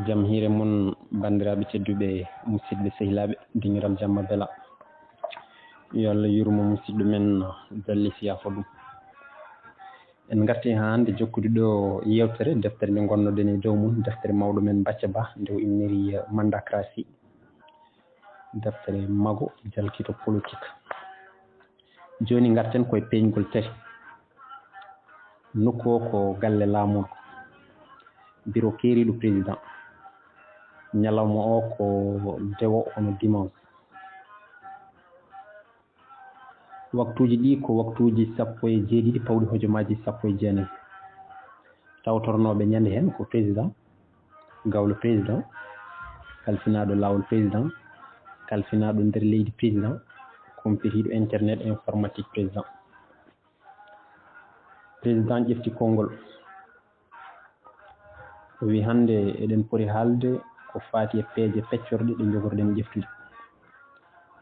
jam hiire mon bandiraɓe tedduɓe musidɓe sehilaɓe dingiral jamma bela yo Allah yurmo musidɗo men Dolly Siyafo ɗum en garti ha hande jokkude ɗo yewtere deftere nde gonnoɗen e dow mum deftere mawɗo men Bacca Bah nde o inniri Manndakaraasi deftere mago jalkito politique joni garten koye peñgol tati nokku o ko galle laamugo bureau keeriɗo président ñalawma o ko dewo ono dimanche waktuji ɗi ko waktuji 17 pawɗi hojomaji 19 tawtornoɓe ñande hen ko président gawlo président kalfinaɗo lawol président kalfinaɗo nder leydi président compétiɗo internet informatique président président ƴefti konngol o wi hande eɗen poti haalde ko faati e peeje peccorɗe ɗe jogorɗen ƴeftude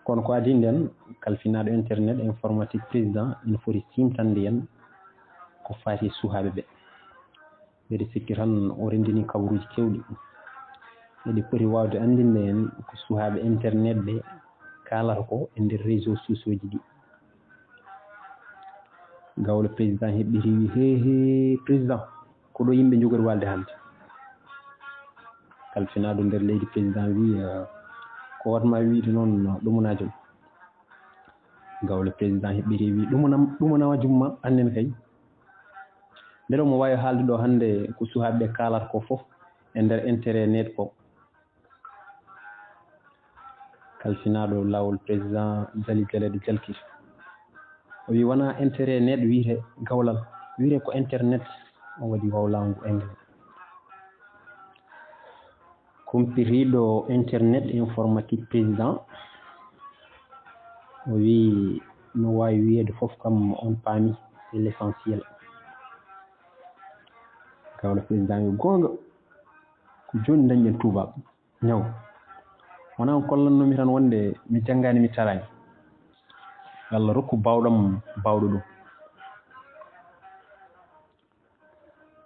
kono ko adi nden kalfinaɗo internet informatique président ene foti simtande en ko faati e suhaaɓe ɓe mbeɗa sikki tan o rendini kabaruji kewɗi eɗe poti wawde andinde en ko suhaaɓe internet ɓe kalata ko e nder réseau sociaux ji ɗi gawlo président heɓɓiti wi he président ko ɗo yimɓe jogori walde hande kalfinaɗo nder leydi président wi ko watma wiide noon ɗumanajum gawlo président heɓɓiti wi ɗumanajumma annen kay beele omo wawi haalde ɗo hande ko suhaaɓeɓe kalata ko foof e nder intérêt net ko kalfinaɗo lawol président jali galeɗo jalkiti o wi wona intérêt net wiite gawlal wiite ko internet o waɗi wawlagu anglais kumpitiɗo internet informatique président o wi no wawi wiyede foof kam on paami c'est l' essentiel gawlo président wi gonga ko joni dañƴen tubaɓo ñaw wona kollannomi tan wonde mi janggani mi tarani Allah rokku bawɗam bawɗo ɗum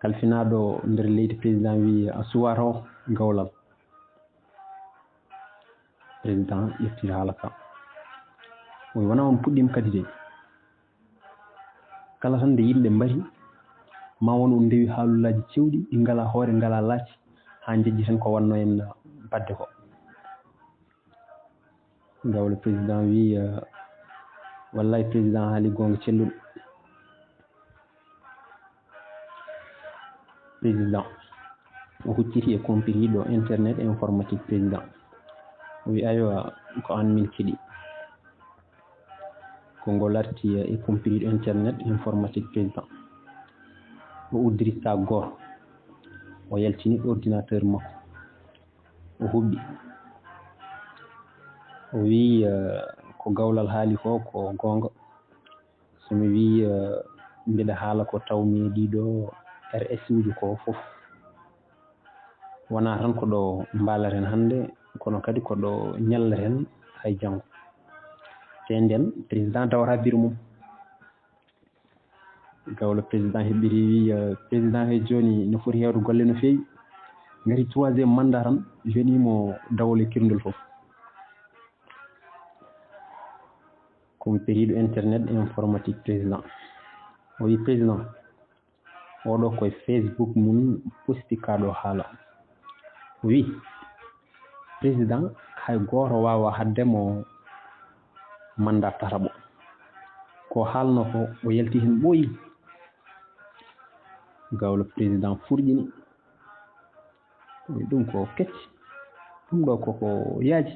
kalfinaɗo nder leydi président wi a suwata o gawlal président ƴefti haala ka o wona on puɗɗima kadi de kala tan nde yimɓe mbari ma won on ndewi haalullaji cewɗi ɗi ngala hoore ngala laaci ha jejji tan ko wanno en badde ko gawlo président wi wallay président haali gonga celluɗo président o hucciti e compériɗo internet informatique président o wi aywa ko an min keeɗi ko ngol arti e compériɗo internet informatique président o uddiri sa goto o yaltini ordinateur makko o huɓɓi o wi ko gawlal haali ko gonga somi wi mbiɗa haala ko tawmi ɗiɗo rs uji ko foof wona tan ko ɗo mbalaten hande kono kadi ko ɗo ñallaten hay janggo te nden président dawata biro mum gawlo président heɓɓiti wi président hay joni no foti hewde golle no feewi gari 3e mandat tan joni mo dawole kirndol foof compériɗo internet informatique président o wi président oɗo koye Facebook mum posti kaɗo haala o wi président hay goto wawa haddemo mandat tataɓo ko haalno ko o yalti hen ɓooyi gawlo président furƴini ɗum ko kecce ɗum ɗo koko yaaji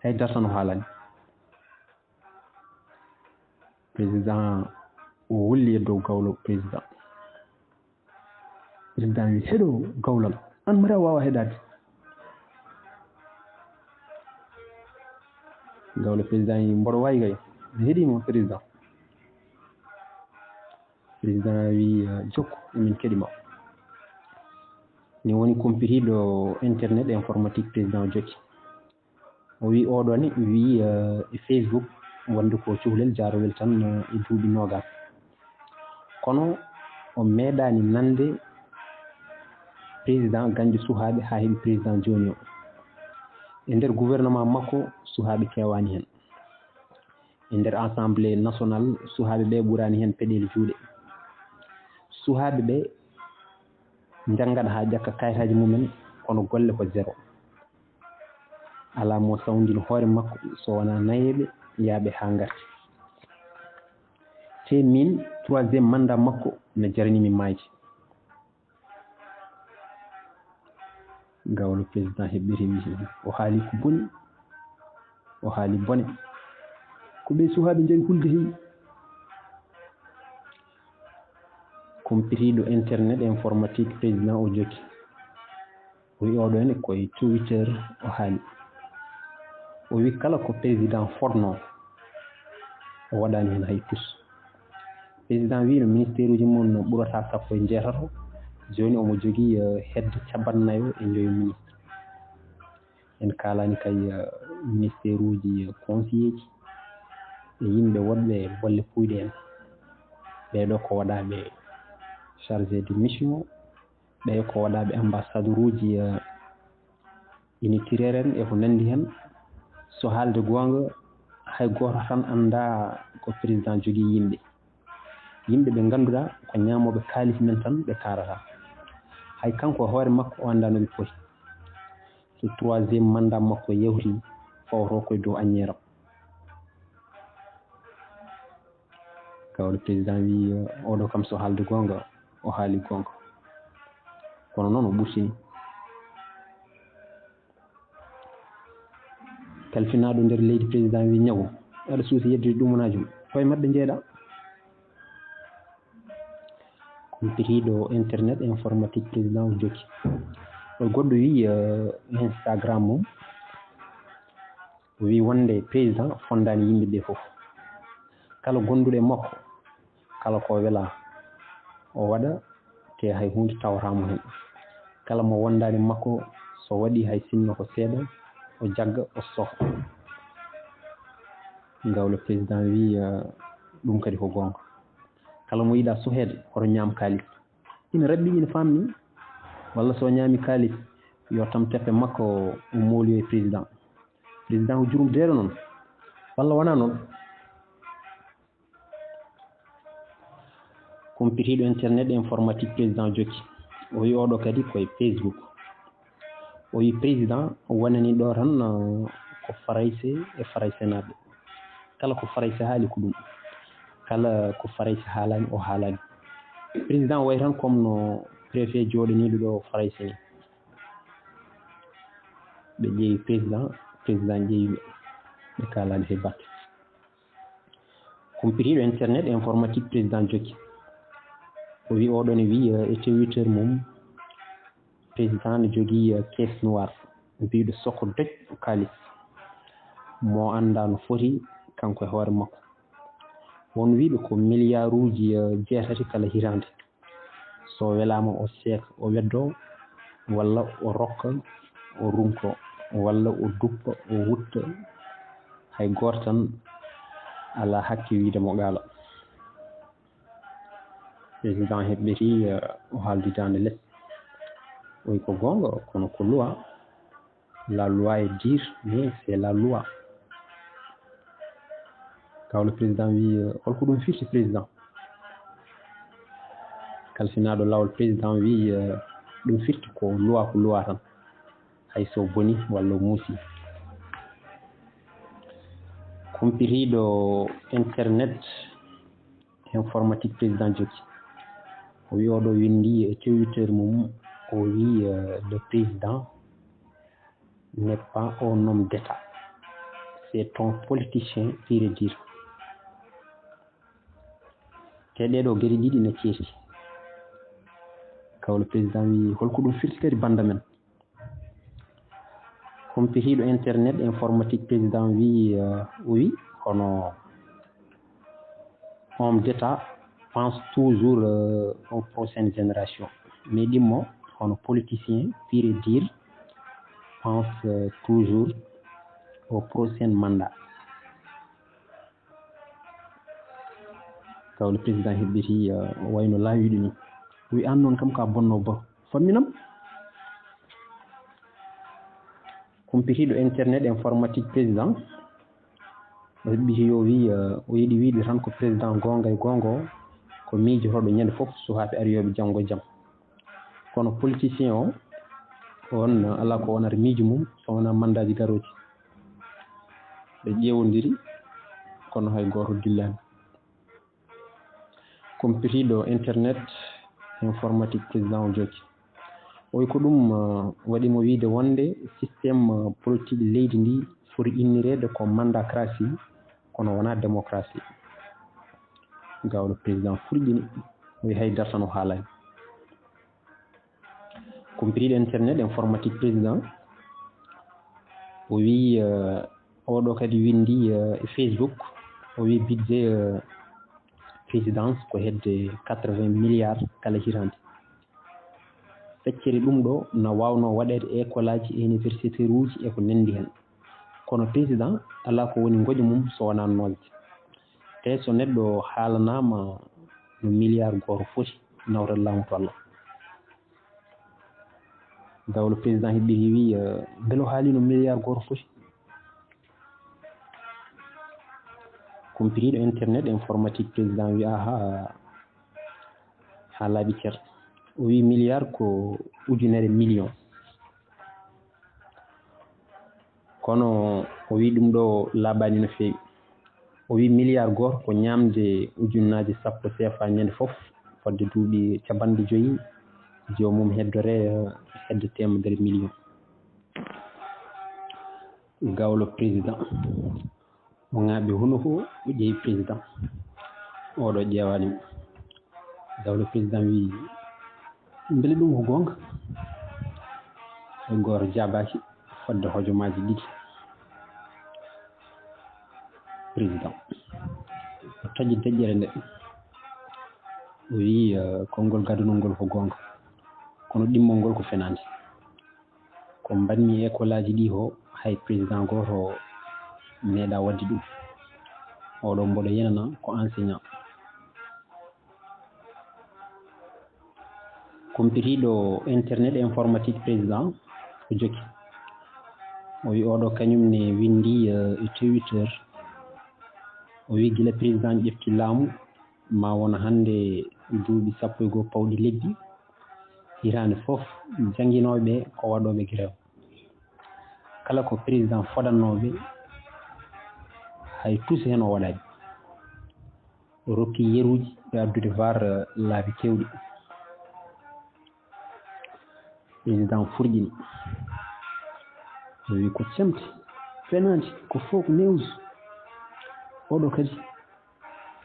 haydara tan o haalani président o wolli e dow gawlo président wi heɗo gawlal an mari a wawa heɗade gawlo président yi mboɗo wawi kay mi heeɗima président wi jokku emin keeɗima ni woni compériɗo internet informatique président o jokki o wi oɗon wi e Facebook wonde ko cuhlel jarowel tan e duuɓi nogas kono o meeɗani nande président ganndi suhaaɓe haa heɓi président jooni o e ndeer gouvernement makko suhaaɓe keewaani heen e ndeer assemblée national suhaaɓe ɓe ɓuraani heen peɗeele juuɗe suhaaɓe ɓe njanngat haa ƴakka kayitaaji mumen kono golle ko zéro alaa mo sawndino hoore makko so wonaa nayeeɓe yaaɓe haa ngarti te min troisiéme mandat makko no jarnimi maayde gawlo président heɓɓiri wi o haali ko boni o haali bone ko ɓe suhaaɓe jari hulde heewi compiriɗo internet informatique président o jogi o wi oɗo ene koye Twitter o haali o wi kala ko président fotno o waɗani hen hay tus président wi no ministére uji mum ɓurata sappo e jeetato joni omo jogui hedde capannayo e joyi ministre en kalani kay ministére uji conseiller ji e yimɓe wonɓe bolle puyɗe en ɓeɗo ko waɗaɓe chargé de mission ɓe ko waɗaɓe ambassadeur uji unitaire en e ko nandi hen so haalde gonga hay goto tan anda ko président jogui yimɓe ɓe ganduɗa ko ñamoɓe kalis men tan ɓe karata hay kanko hoore makko o anda noɓe poti so troisiéme mandat makko yawti fawto koye dow añeeram gawlo président wi oɗo kam so haalde gonga o haali gonga kono noon o ɓursini kalfinaɗo nder leydi président wi ñagu aɗa suusi yeddude ɗumunaji mum koye mabɓe jeeɗa compiriɗo internet informatique président o jokki o goɗɗo wi Instagram mum o wi wonde président fondani yimɓeɓe foof kala gonduɗo e makko kala ko wela o waɗa te hay hunde tawatamo hen kala mo wondani makko so waɗi hay sinno ko seeɗa o jagga o soha gawlo président wi ɗum kadi ko gonga kala mo yiɗa sohede hoto ñaam kalis ina rabɓi ina famni walla so ñaami kalis yo tam teppe makko o mooli e président ko jurum deeɗo noon walla wona noon compiriɗo internet informatique président jokki o wi oɗo kadi koye Facebook o wi président wonani ɗo tan ko farayse e farayse naɓe kala ko farayse haali ko ɗum kala ko farayse haalani o haalani président way tan comme no préfet joɗaniɗo ɗo farayse ni ɓe ƴeewi président ƴeewiɓe ɓe kalani he batte compiriɗo internet informatique président jokki o wi oɗon wi e Twitter mum président ne jogui caisse noire mbiɗo soko doj kalis mo anda no foti kanko e hoore makko won wiɓe ko milliard uji jeetati kala hirande so welama o seeka o weddo walla o rokka o runko walla o duppa o wutta hay goto tan ala hakke wiide mo gaala président heɓɓiti o haaldidande less o wi ko gonga kono ko loi la loi est dire mais c'est la loi kaw le président wi holko ɗum firti président kalfinaɗo lawol président wi ɗum firti ko loi tan hay so boni walla muusi compiriɗo internet informatique président jokki o wi oɗo windi e Twitter mum o wi le président n'est pas un homme d'état c'est un politicien pur et dire te ɗeɗo gueɗe ɗiɗi ne ceeti kaw le président wi holko ɗum firti kadi banda men compiriɗo internet informatique président wi oui kono homme d'état pense toujours aux prochaines générations mais ɗimmo hono politicien pur et dire pense toujours au prochain mandat kaw le président heɓɓiti wayno laawiɗo ni wi an noon kam ka bonno ba famminam kumpitiɗo internet informatique président o heɓɓiti yo wi o yiɗi wiide tan ko président gonga e gonga o ko miijotoɗo ñande fof sukaɓe ariyoɓe janggo e jaam kono politicien o on ala ko wonata miijo mum so wona mandaji garoji ɓe ƴewodiri kono hay goto dillani kumpitiɗo internet informatique président o jooki o wi ko ɗum waɗimo wiide wonde systéme politique leydi ndi foti innirede ko manndakaraasi kono wona démocratie gawɗo président furƴini o wi hay dartan o haalani kumpitiɗo internet informatique président o wi oɗo kadi windi e Facebook o wi budget présidence ko hedde 80 milliards kala hirande feccere ɗum ɗo no wawno waɗede école aji e université uji e ko nandi hen kono président ala ko woni goƴa mum so wona nolde te so neɗɗo haalanama no milliard goto foti nawta laamu to Allah gawlo président heɓɓiri wi beelo haali no milliard goto foti kumpitiɗo internet informatique président wi aha ha laaɓi ceer o wi milliard ko ujunere million kono o wi ɗum ɗo laaɓani no fewi o wi milliard goto ko ñamde ujunnaje sappo CFA ñande foof fodde duuɓi capanɗe joyyi jomum heddore hedde temedere million gawlo président o ŋaaɓi hunuko o ƴeewi président oɗo ƴeewanimo gawlo président wi beele ɗum ko gonga e goto jabaki fodde hojomaji ɗiɗi président o taƴi deƴƴere nde o wi konngol gadunol ngol ko gonga kono ɗimmol ngol ko fenade ko mbanmi école aji ɗi ho hay président goto meeɗa wadde ɗum oɗo mboɗo yenana ko enseignant kumpitiɗo internet informatique président o joki o wi oɗo kañumne windi e Twitter o wi gila président ƴefti laamu ma wona hande duuɓi sappo e goho pawɗi lebbi hirande foof jangguinoɓe ko waɗoɓe grève kala ko président foɗannoɓe hay tuusi hen o waɗani o rokki yeruji e addude var laabi kewɗi président furƴini o wi ko semte fenade ko fof ko news oɗo kadi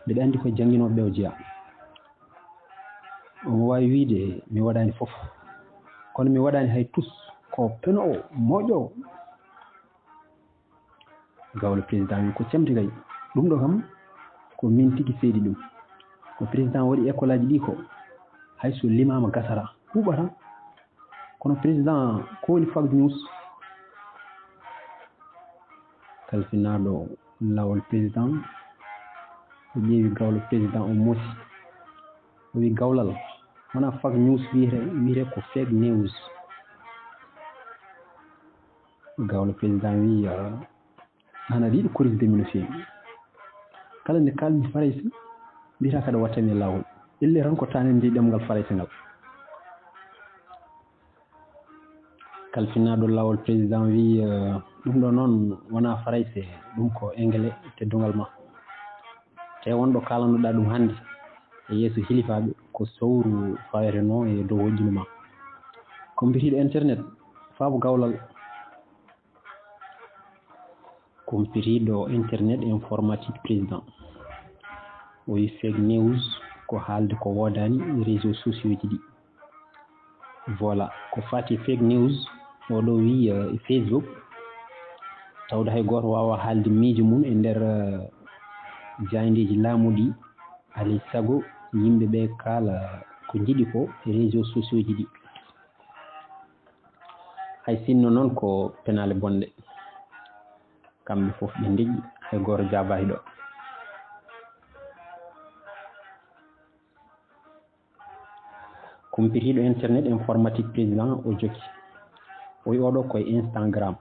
mbiɗa andi koye jangguinoɓe o jeeya omo wawi wiide mi waɗani foof kono mi waɗani hay tus ko peno o moƴo gawlo président wi ko semte kay ɗum ɗo kam ko min tigui seedi ɗum ko président waɗi école aji ɗi ko hayso limama gasara huuɓata kono président ko woni fak news kalfinaɗo lawol président o ƴeewi gawlo président o moosi o wi gawlal wona fak news wiyete ko fake news gawlo président wi an aɗa yiɗi korisdemi no fewi kala nde kalmi farayse mbiyata kaɗa wattani e lawol elle tan ko tanen ndi ɗemngal farayse ngal kalfinaɗo lawol président wi ɗum ɗo noon wona farayse ɗum ko anglais teddugal ma te wonɗo kalannoɗa ɗum hannde e yeeso hilifaɓe ko sowru fayreteno e dow hoƴƴuno ma kumpitiɗo internet faabu gawlal kumpitiɗo internet informatique président o wi fake news ko haalde ko wodani réseau sociaux ji ɗi voilà ko fati fake news oɗo wi e Facebook tawde hay goto wawa haalde miijo mum e nder jayndiji laamu ɗi alay saago yimɓeɓe kaala ko jiiɗi ko e réseau sociaux ji ɗi hay sinno noon ko penale bonɗe kamɓe foof ɓe deƴƴi hay goto jabaki ɗo kumpitiɗo internet informatique président o joki o wi oɗo koye Instagram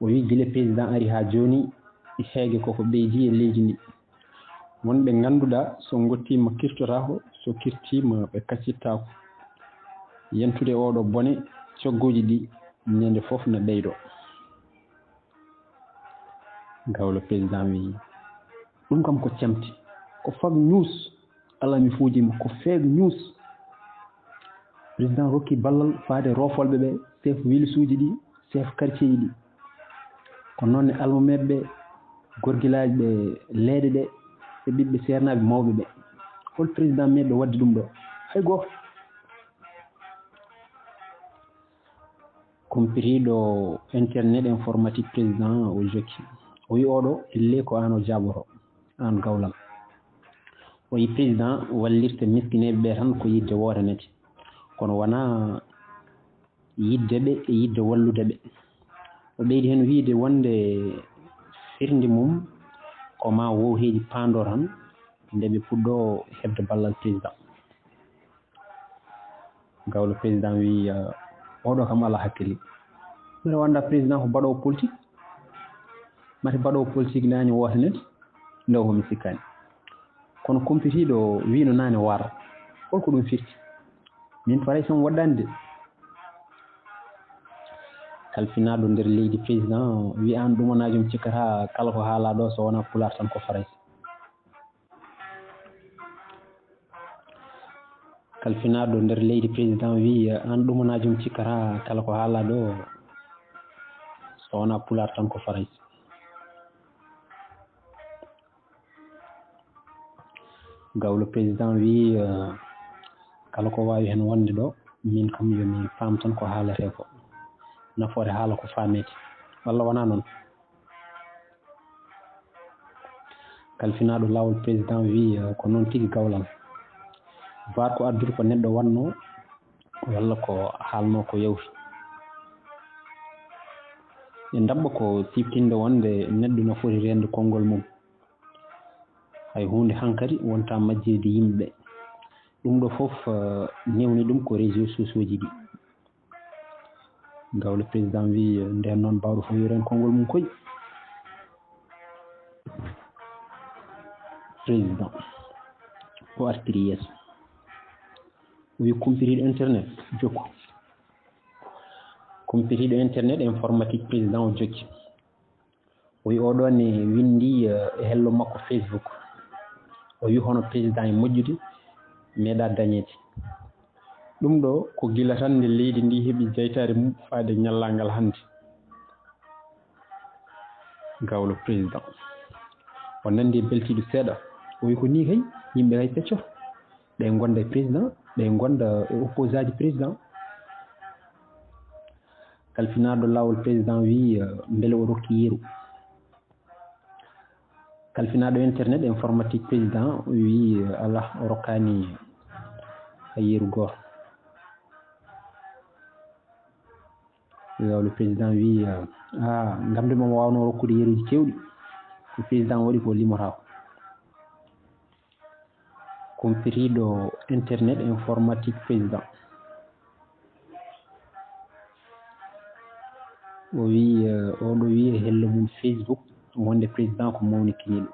o wi gila président ari ha joni heege koko ɓeydi e leydi ndi wonɓe ngannduɗaa so ngottima kirtorako so kirtima ɓe kaccittako yentude oɗo bone cogguji ɗi ñande fof ne ɓeydo gawlo président wi ɗum kam ko camti ko fak news ala mi fuujima ko fake news président hokki ballal faade rofolɓe ɓe chef village uji ɗi chef quartier ji ɗi ko noon ne almumeɓe ɓe gorgilaji ɓe leeɗe ɗe e ɓiɓɓe seernaɓe mawɓe ɓe hol président meeɗo wadde ɗum ɗo hay goto compiriɗo internet informatique président o jokki o wi oɗo elle ko an o jaɓoto an gawlam o yi président wallirta miskineɓe ɓe tan ko yidde woore nete kono wona yidde ɓe e yidde wallude ɓe o ɓeydi hen wiide wonde firndi mum ko ma wow heeji paando tan nde ɓe puɗɗo hebde ballal président gawlo président wi oɗo kam ala hakkille mbiɗa wanda président ko mbaɗowo politique mate mbaɗowo politique nani woota nete nde komi sikkani kono compitiɗo wino nane wara holko ɗum firti min faray somi waɗɗani de kalfinaɗo nder leydi président wi an ɗumanajum cikkata kala ko haala ɗo so wona Pulaar tan ko faray kalfinaɗo nder leydi président wi an ɗumanajum cikkata kala ko haala ɗo so wona Pulaar tan ko faray gawlo président wi kala ko wawi hen wonde ɗo min kam yomi faam tan ko haalete ko nafoore haala ko faamete walla wona noon kalfinaɗo lawol président wi ko noon tigui gawlam waat ko addude ko neɗɗo wanno walla ko haalno ko yawti e dabɓa ko siftinde wonde neɗɗo no foti rende konngol mum hay hunde hankkadi wonta majjirde yimɓeɓe ɗum ɗo fof newni ɗum ko réseau sociaux ji ɗi gawlo président wi nden noon mbawɗo fof yoren konngol mum koy président o artiri yeeso o wi kumpitiɗo internet jokku kumpitiɗo internet informatique président o jokki o wi oɗo ne windi e hello makko Facebook o wi hono président e moƴƴude meeɗa dañede ɗum ɗo ko gila tan nde leydi ndi heeɓi jeytare mum faade ñallangal hannde gawlo président o nandi beltiɗo seeɗa o wi ko ni kay yimɓe kay peccoto ɓe gonda e président ɓe gonda e oppose aji président kalfinaɗo lawol président wi beele o rokki yeeru kalfinaɗo internet informatique président wi ala o rokkani yeeru goto gawlo président wi ngam de momo wawno rokkude yeeruji kewɗi ko président waɗi ko limotako compitiɗo internet informatique président o wi oɗo wi hello mum Facebook wonde président ko mawnikiniɗo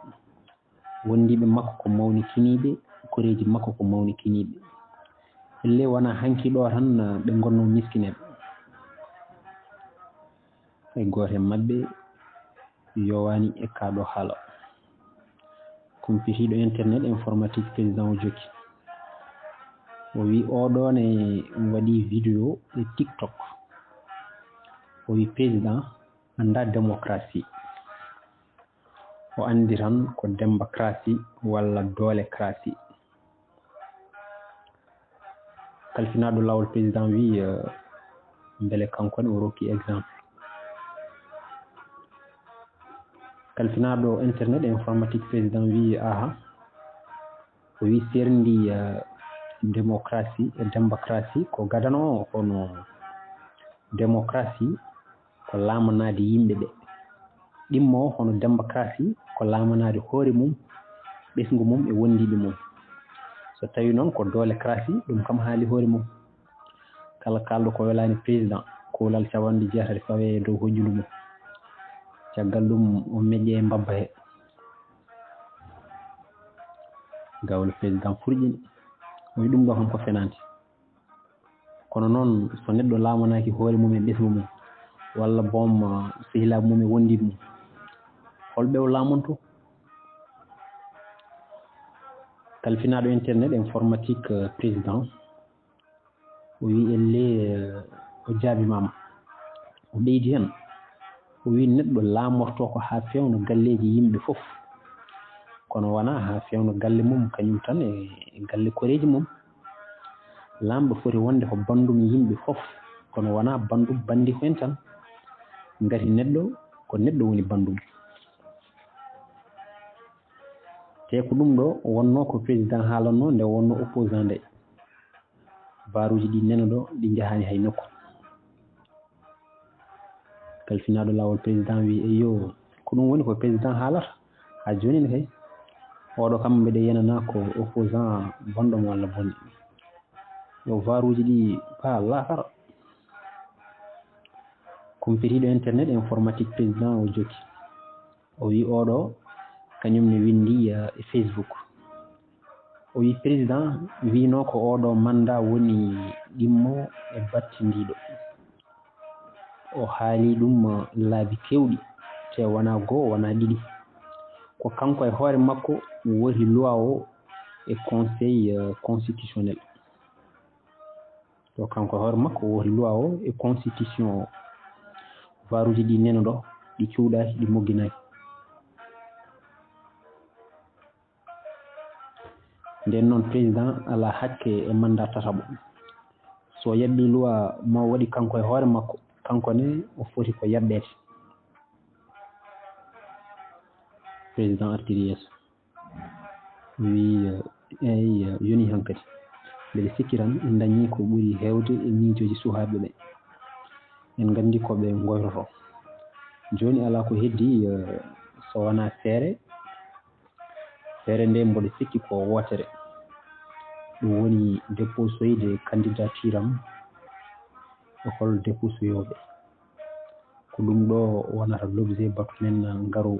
wondiɓe makko ko mawnikiniɓe koreji makko ko mawnikiniɓe elle wona hanki ɗo tan ɓe gonno miskineɓe hay goto e mabɓe yowani e kaɗo haala compitiɗo internet informatique président o jokki o wi oɗo ne waɗi vidéo e TikTok o wi président anda démocratie o andi tan ko démocratie walla doolecratie kalfinaɗo lawol président wi beele kankone o rokki exemple kalfinaɗo internet informatique président wi aha o wi serndi démocratie e démocratie ko gadano kono démocratie ko lamanade yimɓe ɓe ɗimmo hono démocratie ko lamanade hoore mum ɓesgu mum e wondiɓe mum so tawi noon ko doolecratie ɗum kam haali hoore mum kala kalɗo ko welani président kolal cawanɗe jeetati fawe dow hojjudu mum caggal ɗum o meƴƴe e mbabba he gawle président furƴini o wi ɗum ɗo kam ko fenante kono noon so neɗɗo laamanaki hoore mum e ɓesgu mum walla boom sehilaɓe mum e wondiɓe mum holɓe o laamonto kalfinaɗo internet informatique président o wi elle o jaabimama o ɓeydi hen o wi neɗɗo laamorto ko ha fewna galleji yimɓe fof kono wona ha fewna galle mum kañum tan e galle koreji mum lamɗo foti wonde ko bandum yimɓe fof kono wona bandum bandi ko en tan ngati neɗɗo ko neɗɗo woni bandum te ko ɗum ɗo wonno ko président haalanno nde wonno opposant nde baruji ɗi nena ɗo ɗi jahani hay nokku kalfinaɗo lawol président wi eyo ko ɗum woni ko président haalata ha joni ne kay oɗo kam mbiɗa yenana ko opposant bonɗomo walla bonɗi yo varuji ɗi pa lakara compétiɗo internet informatique président o jokki o wi oɗo kañum ne windi e Facebook o wi président wino ko oɗo mandat woni ɗimmo e battidiɗo o haali ɗum laabi kewɗi te wona goho wona ɗiɗi ko kanko e hoore makko woni loi o e conseil constitutionnel to kanko e hoore makko woni loi o e constitution o varuji ɗi nena ɗo ɗi cuuɗaki ɗi mogginaki nden noon président ala hakke e mandat tataɓo so yabɓi loi mo waɗi kanko e hoore makko kanko ne o foti ko yaɓɓede président artiri yeeso wi eyi yoni hankkadi mbeɗa sikki tan en dañi ko ɓuri hewde e miijoji sukaɓe ɓe en gandi koɓe goytoto joni ala ko heddi so wona feere nde mboɗo sikki ko wootere ɗum woni déposoyde candidature am e hol déposoyoɓe ko ɗum ɗo wonata l'objet batu men ngaro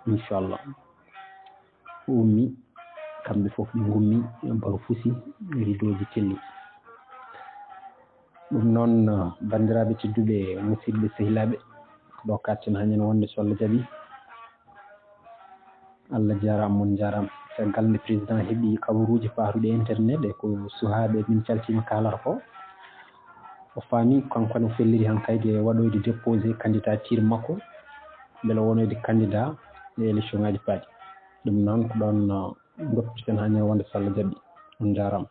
inchallah ummi kamɓe fof ɓe gummi baro fusi ridoji telli ɗum noon bandiraɓe tedduɓe musidɓe sehilaɓe ɗo katten hañen wonde so Allah jaaɓi Allah jarama mon jarama caggal nde président heeɓi kabaruji patuɗi e internet e ko sukaɓe min caltima kalata ko o faami kankone o felliri hankkayde waɗoyde déposé candidature makko beele wonoyde candidat e élection ngaji paaɗi ɗum noon ko ɗon goppiten hañen wonde so Allah jaaɓi on jarama